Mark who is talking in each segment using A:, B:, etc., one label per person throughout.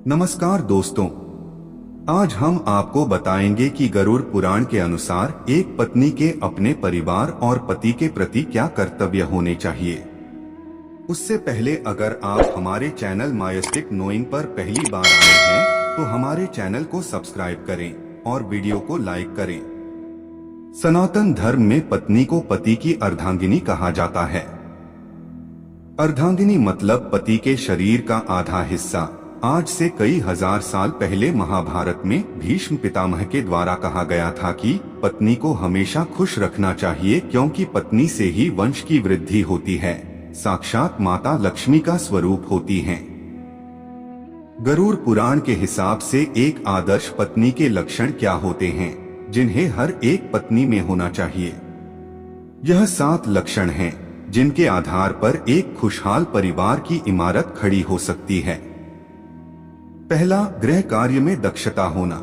A: नमस्कार दोस्तों, आज हम आपको बताएंगे कि गरुड़ पुराण के अनुसार एक पत्नी के अपने परिवार और पति के प्रति क्या कर्तव्य होने चाहिए। उससे पहले अगर आप हमारे चैनल मायस्टिक नोइंग पर पहली बार आए हैं तो हमारे चैनल को सब्सक्राइब करें और वीडियो को लाइक करें। सनातन धर्म में पत्नी को पति की अर्धांगिनी कहा जाता है। अर्धांगिनी मतलब पति के शरीर का आधा हिस्सा। आज से कई हजार साल पहले महाभारत में भीष्म पितामह के द्वारा कहा गया था कि पत्नी को हमेशा खुश रखना चाहिए क्योंकि पत्नी से ही वंश की वृद्धि होती है, साक्षात माता लक्ष्मी का स्वरूप होती हैं। गरुड़ पुराण के हिसाब से एक आदर्श पत्नी के लक्षण क्या होते हैं जिन्हें हर एक पत्नी में होना चाहिए। यह 7 लक्षण हैं जिनके आधार पर एक खुशहाल परिवार की इमारत खड़ी हो सकती है। पहला, गृह कार्य में दक्षता होना।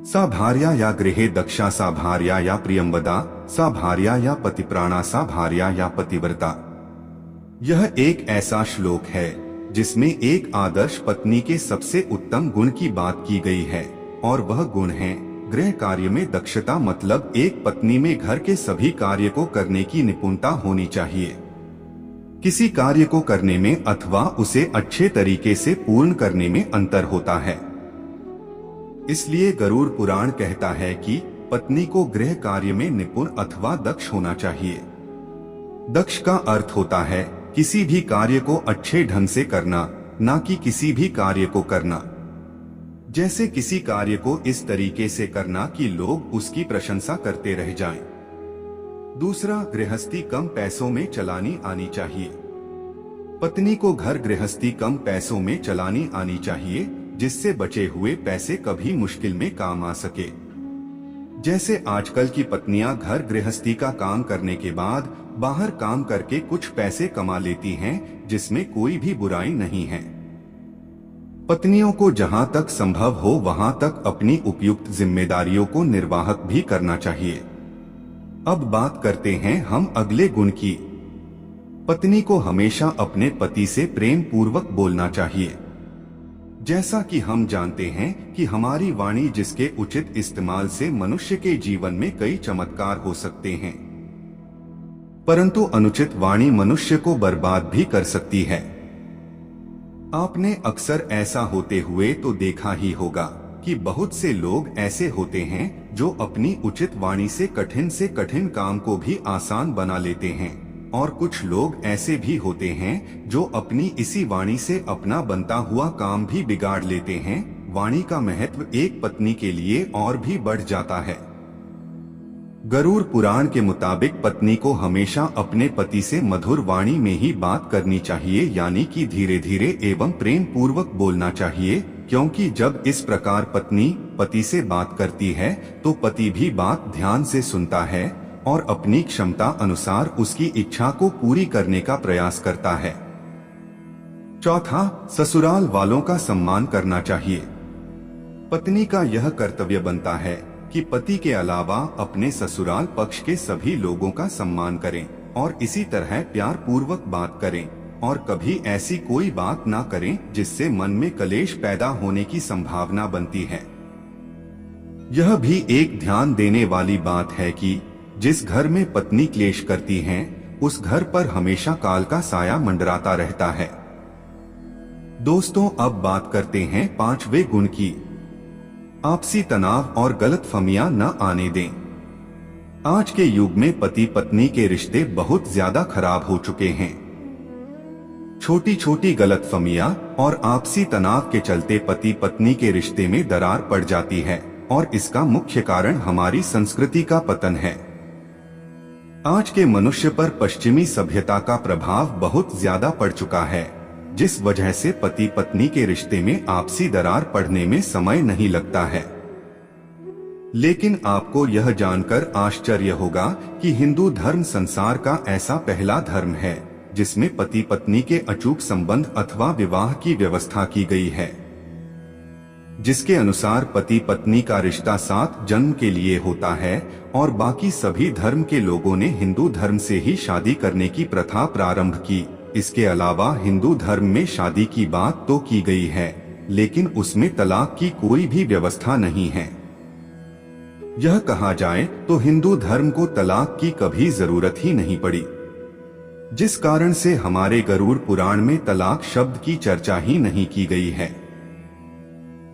A: सा भार्या या गृहे दक्षा, सा भार्या या प्रियंवदा, सा भार्या या पतिप्राणा, सा भार्या या पतिव्रता। यह एक ऐसा श्लोक है जिसमें एक आदर्श पत्नी के सबसे उत्तम गुण की बात की गई है और वह गुण है गृह कार्य में दक्षता। मतलब एक पत्नी में घर के सभी कार्य को करने की निपुणता होनी चाहिए। किसी कार्य को करने में अथवा उसे अच्छे तरीके से पूर्ण करने में अंतर होता है। इसलिए गरुड़ पुराण कहता है कि पत्नी को गृह कार्य में निपुण अथवा दक्ष होना चाहिए। दक्ष का अर्थ होता है किसी भी कार्य को अच्छे ढंग से करना, ना कि किसी भी कार्य को करना। जैसे किसी कार्य को इस तरीके से करना कि लोग उसकी प्रशंसा करते रह जाएं। दूसरा, गृहस्थी कम पैसों में चलानी आनी चाहिए। पत्नी को घर गृहस्थी कम पैसों में चलानी आनी चाहिए जिससे बचे हुए पैसे कभी मुश्किल में काम आ सके। जैसे आजकल की पत्नियां घर गृहस्थी का काम करने के बाद बाहर काम करके कुछ पैसे कमा लेती हैं, जिसमें कोई भी बुराई नहीं है। पत्नियों को जहां तक संभव हो वहां तक अपनी उपयुक्त जिम्मेदारियों को निर्वाह भी करना चाहिए। अब बात करते हैं हम अगले गुण की। पत्नी को हमेशा अपने पति से प्रेम पूर्वक बोलना चाहिए। जैसा कि हम जानते हैं कि हमारी वाणी जिसके उचित इस्तेमाल से मनुष्य के जीवन में कई चमत्कार हो सकते हैं, परंतु अनुचित वाणी मनुष्य को बर्बाद भी कर सकती है। आपने अक्सर ऐसा होते हुए तो देखा ही होगा कि बहुत से लोग ऐसे होते हैं जो अपनी उचित वाणी से कठिन काम को भी आसान बना लेते हैं, और कुछ लोग ऐसे भी होते हैं जो अपनी इसी वाणी से अपना बनता हुआ काम भी बिगाड़ लेते हैं। वाणी का महत्व एक पत्नी के लिए और भी बढ़ जाता है। गरुड़ पुराण के मुताबिक पत्नी को हमेशा अपने पति से मधुर वाणी में ही बात करनी चाहिए, यानी कि धीरे धीरे एवं प्रेम पूर्वक बोलना चाहिए, क्योंकि जब इस प्रकार पत्नी पति से बात करती है तो पति भी बात ध्यान से सुनता है और अपनी क्षमता अनुसार उसकी इच्छा को पूरी करने का प्रयास करता है। चौथा, ससुराल वालों का सम्मान करना चाहिए। पत्नी का यह कर्तव्य बनता है कि पति के अलावा अपने ससुराल पक्ष के सभी लोगों का सम्मान करें और इसी तरह प्यार पूर्वक बात करें और कभी ऐसी कोई बात ना करें जिससे मन में कलेश पैदा होने की संभावना बनती है। यह भी एक ध्यान देने वाली बात है कि जिस घर में पत्नी क्लेश करती है उस घर पर हमेशा काल का साया मंडराता रहता है। दोस्तों, अब बात करते हैं 5वें गुण की। आपसी तनाव और गलतफहमियां न आने दें। आज के युग में पति पत्नी के रिश्ते बहुत ज्यादा खराब हो चुके हैं। छोटी छोटी गलतफहमियां और आपसी तनाव के चलते पति पत्नी के रिश्ते में दरार पड़ जाती है और इसका मुख्य कारण हमारी संस्कृति का पतन है। आज के मनुष्य पर पश्चिमी सभ्यता का प्रभाव बहुत ज्यादा पड़ चुका है, जिस वजह से पति पत्नी के रिश्ते में आपसी दरार पड़ने में समय नहीं लगता है। लेकिन आपको यह जानकर आश्चर्य होगा कि हिंदू धर्म संसार का ऐसा पहला धर्म है जिसमें पति पत्नी के अचूक संबंध अथवा विवाह की व्यवस्था की गई है, जिसके अनुसार पति पत्नी का रिश्ता 7 जन्म के लिए होता है और बाकी सभी धर्म के लोगों ने हिंदू धर्म से ही शादी करने की प्रथा प्रारंभ की। इसके अलावा हिंदू धर्म में शादी की बात तो की गई है, लेकिन उसमें तलाक की कोई भी व्यवस्था नहीं है। यह कहा जाए तो हिंदू धर्म को तलाक की कभी जरूरत ही नहीं पड़ी, जिस कारण से हमारे गरुड़ पुराण में तलाक शब्द की चर्चा ही नहीं की गई है।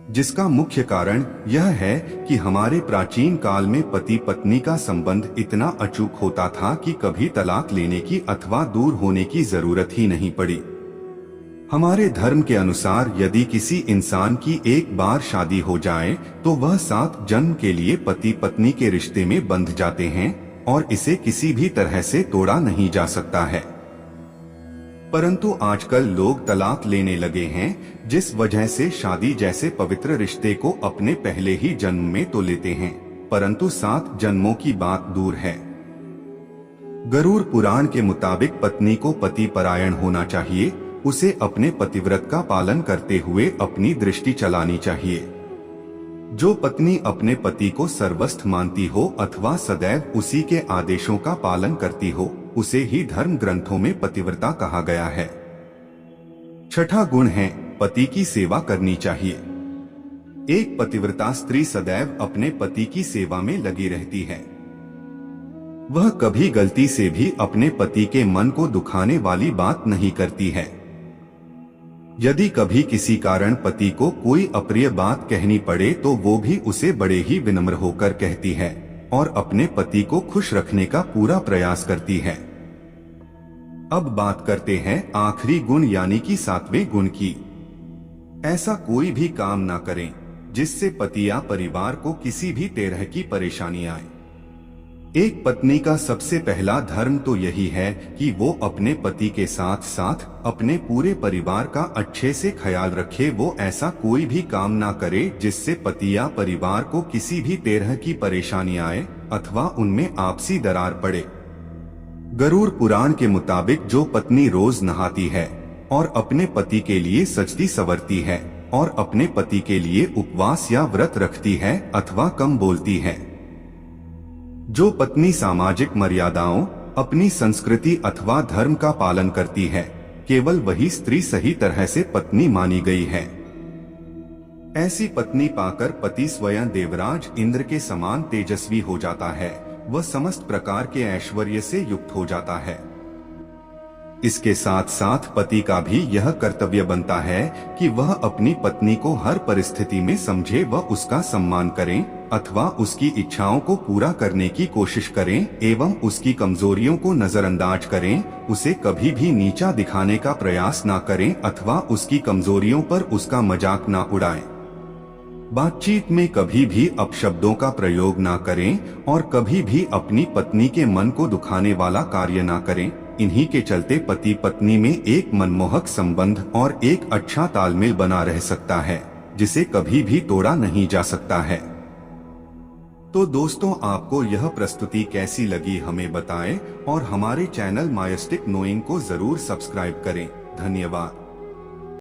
A: जिसका मुख्य कारण यह है कि हमारे प्राचीन काल में पति पत्नी का संबंध इतना अचूक होता था कि कभी तलाक लेने की अथवा दूर होने की जरूरत ही नहीं पड़ी। हमारे धर्म के अनुसार यदि किसी इंसान की एक बार शादी हो जाए तो वह 7 जन्म के लिए पति पत्नी के रिश्ते में बंध जाते हैं और इसे किसी भी तरह से तोड़ा नहीं जा सकता है। परंतु आजकल लोग तलाक लेने लगे हैं, जिस वजह से शादी जैसे पवित्र रिश्ते को अपने पहले ही जन्म में तो लेते हैं, परंतु 7 जन्मों की बात दूर है। गरुड़ पुराण के मुताबिक पत्नी को पति परायण होना चाहिए, उसे अपने पतिव्रत का पालन करते हुए अपनी दृष्टि चलानी चाहिए। जो पत्नी अपने पति को सर्वस्व मानती हो अथवा सदैव उसी के आदेशों का पालन करती हो, उसे ही धर्म ग्रंथों में पतिव्रता कहा गया है। छठा गुण है पति की सेवा करनी चाहिए। एक पतिव्रता स्त्री सदैव अपने पति की सेवा में लगी रहती है। वह कभी गलती से भी अपने पति के मन को दुखाने वाली बात नहीं करती है। यदि कभी किसी कारण पति को कोई अप्रिय बात कहनी पड़े तो वो भी उसे बड़े ही विनम्र होकर कहती है और अपने पति को खुश रखने का पूरा प्रयास करती है। अब बात करते हैं आखिरी गुण यानी कि 7वें गुण की। ऐसा कोई भी काम ना करें जिससे पति या परिवार को किसी भी तरह की परेशानी आए। एक पत्नी का सबसे पहला धर्म तो यही है कि वो अपने पति के साथ साथ अपने पूरे परिवार का अच्छे से ख्याल रखे। वो ऐसा कोई भी काम ना करे जिससे पति या परिवार को किसी भी तरह की परेशानी आए अथवा उनमें आपसी दरार पड़े। गरुड़ पुराण के मुताबिक जो पत्नी रोज नहाती है और अपने पति के लिए सजती संवरती है और अपने पति के लिए उपवास या व्रत रखती है अथवा कम बोलती है, जो पत्नी सामाजिक मर्यादाओं, अपनी संस्कृति अथवा धर्म का पालन करती है, केवल वही स्त्री सही तरह से पत्नी मानी गई है। ऐसी पत्नी पाकर पति स्वयं देवराज इंद्र के समान तेजस्वी हो जाता है, वह समस्त प्रकार के ऐश्वर्य से युक्त हो जाता है। इसके साथ साथ पति का भी यह कर्तव्य बनता है कि वह अपनी पत्नी को हर परिस्थिति में समझे व उसका सम्मान करें अथवा उसकी इच्छाओं को पूरा करने की कोशिश करें एवं उसकी कमजोरियों को नजरअंदाज करें, उसे कभी भी नीचा दिखाने का प्रयास ना करें अथवा उसकी कमजोरियों पर उसका मजाक ना उड़ाएं। बातचीत में कभी भी अपशब्दों का प्रयोग ना करें और कभी भी अपनी पत्नी के मन को दुखाने वाला कार्य ना करें। इन्हीं के चलते पति पत्नी में एक मनमोहक संबंध और एक अच्छा तालमेल बना रह सकता है, जिसे कभी भी तोड़ा नहीं जा सकता है। तो दोस्तों, आपको यह प्रस्तुति कैसी लगी हमें बताएं और हमारे चैनल मायस्टिक नोइंग को जरूर सब्सक्राइब करें। धन्यवाद।